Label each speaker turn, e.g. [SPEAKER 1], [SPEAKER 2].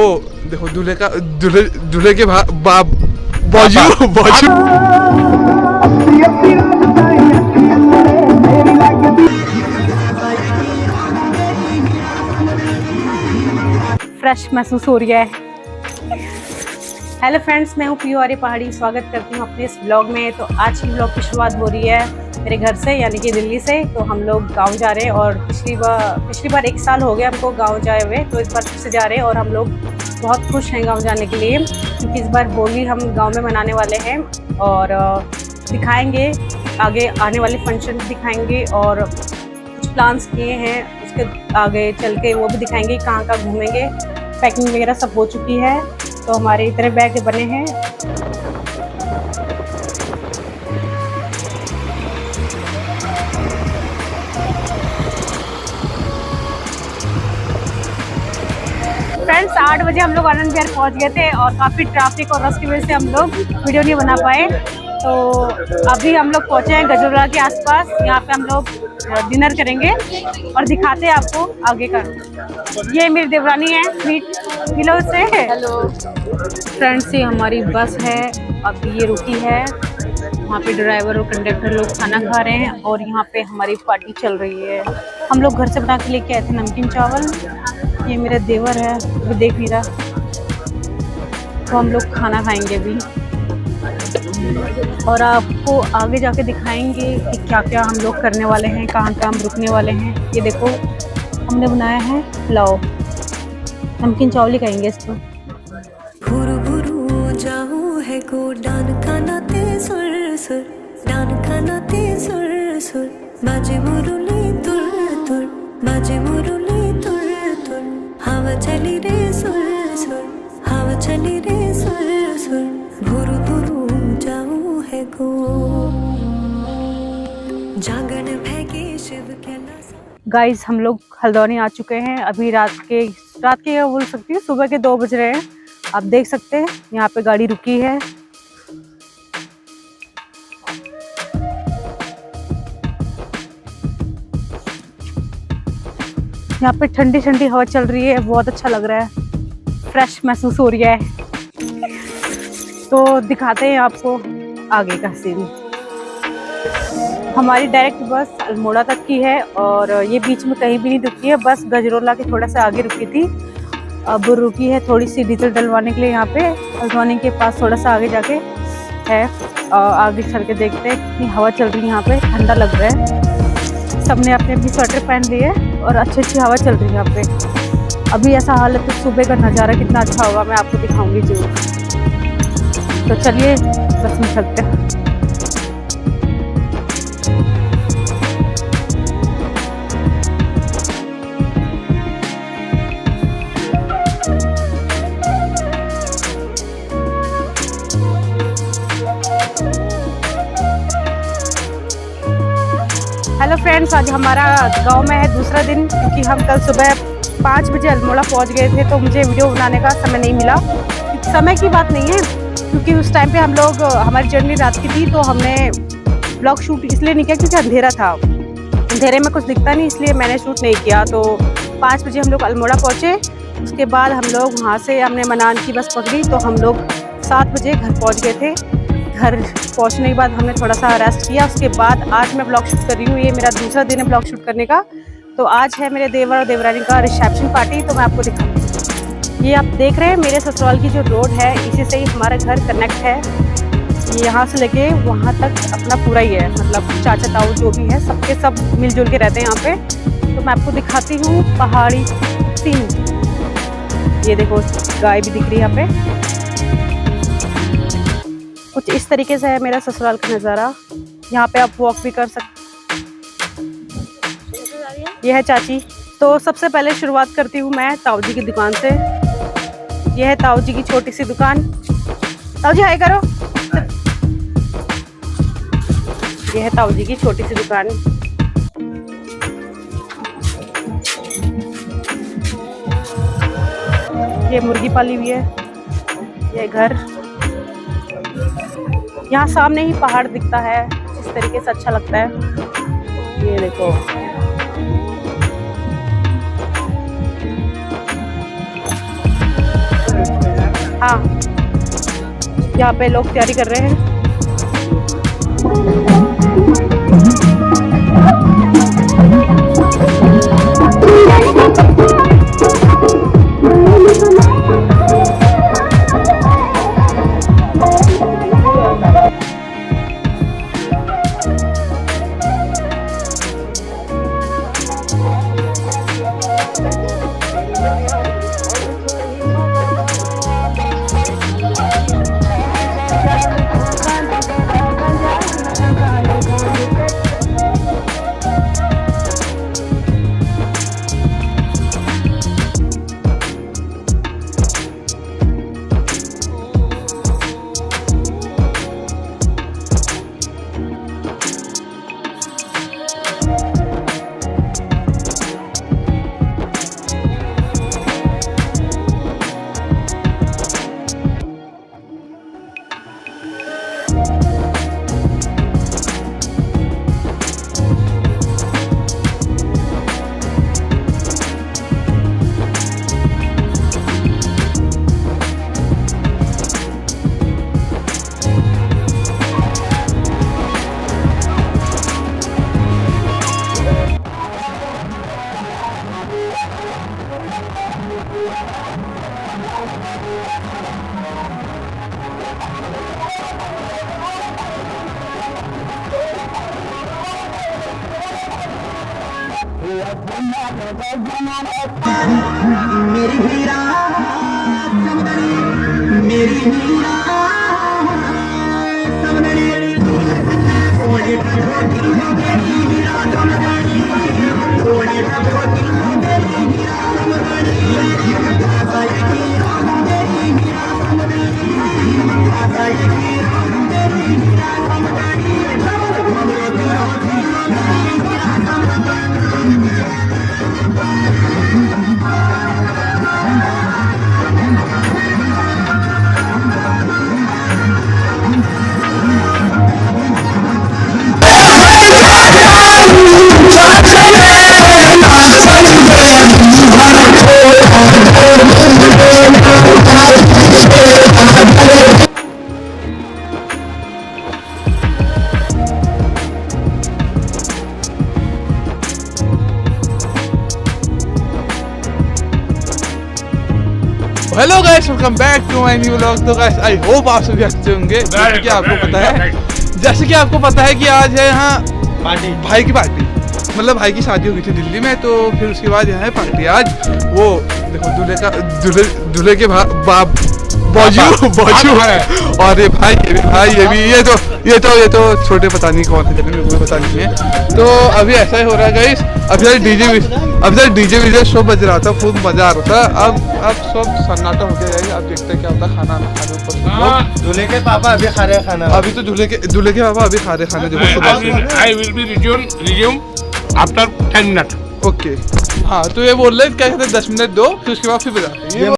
[SPEAKER 1] ओ देखो दूल्हे के बाजू बाजू
[SPEAKER 2] फ्रेश महसूस हो रही है। हेलो फ्रेंड्स, मैं हूँ पीयू आर्य पहाड़ी। स्वागत करती हूँ अपने इस ब्लॉग में। तो आज की ब्लॉग की शुरुआत हो रही है मेरे घर से, यानी कि दिल्ली से। तो हम लोग गांव जा रहे हैं और पिछली बार 1 साल हो गया हमको गांव जाए हुए, तो इस बार फिर से जा रहे हैं और हम लोग बहुत खुश हैं गांव जाने के लिए, क्योंकि इस बार होली हम गांव में मनाने वाले हैं और दिखाएंगे आगे आने वाले फंक्शन दिखाएंगे और कुछ प्लान्स किए हैं उसके आगे चल के वो भी दिखाएंगे कहाँ कहाँ घूमेंगे। पैकिंग वगैरह सब हो चुकी है, तो हमारे इतने बैग बने हैं। फ्रेंड्स 8 बजे हम लोग आनंद विहार पहुंच गए थे और काफ़ी ट्रैफिक और रश की वजह से हम लोग वीडियो नहीं बना पाए। तो अभी हम लोग पहुंचे हैं गजोला के आसपास। यहाँ पे हम लोग डिनर करेंगे और दिखाते हैं आपको आगे का। ये मेरी देवरानी है स्वीट किलो से। हेलो फ्रेंड्स, ये हमारी बस है, अभी ये रुकी है। वहाँ पे ड्राइवर और कंडक्टर लोग खाना खा रहे हैं और यहाँ पे हमारी पार्टी चल रही है। हम लोग घर से बना के लेके आए थे नमकीन चावल। ये मेरा देवर है, वो देख नहीं रहा। तो हम लोग खाना खाएंगे अभी और आपको आगे जाके दिखाएंगे कि क्या क्या हम लोग करने वाले हैं, कहाँ कहाँ हम रुकने वाले हैं। ये देखो हमने बनाया है पुलाव, नमकीन चावल ही कहेंगे इसको।
[SPEAKER 3] भुरु भुरु जाऊं है को डान खाना ते सुर सुर, डान खाना ते सुर सुर, बाजे मुरली तुर तुर, बाजे मुरली तुर तुर, हवा चली रे सुर सुर, हवा चली रे सुर सुर, भुरु भुरु जाऊं है को जागरण भैगे शिव कैलाश।
[SPEAKER 2] गाइस हम लोग हल्द्वानी आ चुके हैं। अभी रात के बोल सकती हूँ, सुबह के 2 बज रहे हैं। आप देख सकते हैं यहाँ पे गाड़ी रुकी है। यहाँ पे ठंडी ठंडी हवा चल रही है, बहुत अच्छा लग रहा है, फ्रेश महसूस हो रही है। तो दिखाते हैं आपको आगे का सीन। हमारी डायरेक्ट बस अल्मोड़ा तक की है और ये बीच में कहीं भी नहीं रुकी है, बस गजरोला के थोड़ा सा आगे रुकी थी। अब रुकी है थोड़ी सी डीजल डलवाने के लिए। यहाँ पे हल्द्वानी के पास थोड़ा सा आगे जाके है। आगे चल के देखते हैं कितनी हवा चल रही है। यहाँ पे ठंडा लग रहा है, सबने अपने अपनी स्वेटर पहन ली है और अच्छी अच्छी हवा चल रही है यहाँ पे। अभी ऐसा हाल है तो सुबह का नज़ारा कितना अच्छा होगा मैं आपको दिखाऊंगी जरूर। तो चलिए बस में चलते हैं। हेलो फ्रेंड्स, आज हमारा गांव में है दूसरा दिन, क्योंकि हम कल सुबह 5 बजे अल्मोड़ा पहुंच गए थे। तो मुझे वीडियो बनाने का समय नहीं मिला। समय की बात नहीं है, क्योंकि उस टाइम पे हम लोग हमारी जर्नी रात की थी, तो हमने ब्लॉग शूट इसलिए नहीं किया क्योंकि अंधेरा था। अंधेरे में कुछ दिखता नहीं, इसलिए मैंने शूट नहीं किया। तो 5 बजे हम लोग अल्मोड़ा पहुँचे। उसके बाद हम लोग वहाँ से हमने मनान की बस पकड़ी, तो हम लोग 7 बजे घर पहुँच गए थे। घर पहुंचने के बाद हमने थोड़ा सा रेस्ट किया। उसके बाद आज मैं ब्लॉग शूट कर रही हूँ। ये मेरा दूसरा दिन है ब्लॉग शूट करने का। तो आज है मेरे देवर और देवरानी का रिसेप्शन पार्टी, तो मैं आपको दिखाऊंगी। ये आप देख रहे हैं मेरे ससुराल की जो रोड है, इसी से ही हमारा घर कनेक्ट है। ये यहाँ से लेके वहाँ तक अपना पूरा ही है, मतलब चाचा ताऊ जो भी है सबके सब मिलजुल के रहते हैं यहाँ पे। तो मैं आपको दिखाती हूँ पहाड़ी सीन। ये देखो गाय भी दिख रही है यहाँ पे। कुछ इस तरीके से है मेरा ससुराल का नज़ारा। यहाँ पे आप वॉक भी कर सकते। ये है चाची। तो सबसे पहले शुरुआत करती हूँ मैं ताऊ जी की दुकान से। ये है ताऊ जी की छोटी सी दुकान। ताऊ जी हाय करो। ये है ताऊ जी की छोटी सी दुकान। ये मुर्गी पाली हुई है। ये घर, यहाँ सामने ही पहाड़ दिखता है, इस तरीके से अच्छा लगता है। ये देखो हाँ, यहाँ पे लोग तैयारी कर रहे हैं।
[SPEAKER 4] मेरी हीरा मेरी हीरा
[SPEAKER 1] hello guys, welcome back to my new vlog. तो गाइस आई होप आप सभी अच्छे होंगे। जैसे कि आपको पता है कि आज है यहाँ
[SPEAKER 5] पार्टी,
[SPEAKER 1] भाई की पार्टी, मतलब भाई की शादी हो गई थी दिल्ली में, तो फिर उसके बाद यहाँ है पार्टी। आज वो देखो दूल्हे के बाप बाजू है, और ये भाई ये भी ये तो छोटे पता नहीं कौन थे, मेरे को पता नहीं है। तो अभी ऐसा ही हो रहा है गाइस। अभी डीजे वीजे शो बज रहा था, खूब मजा आ रहा था। अब सब सन्नाटा हो गया। अब देखते हैं क्या होता है। खाना खा रहे
[SPEAKER 5] दूल्हे के पापा अभी खा रहे हैं खाना।
[SPEAKER 1] अभी तो दूल्हे के पापा अभी खा रहे खाने। देखो
[SPEAKER 6] I will be resume after 10 minutes.
[SPEAKER 1] Okay, हाँ तो ये बोल रहे क्या कहते हैं 10 मिनट दो, फिर उसके बाद फिर बजाते हैं।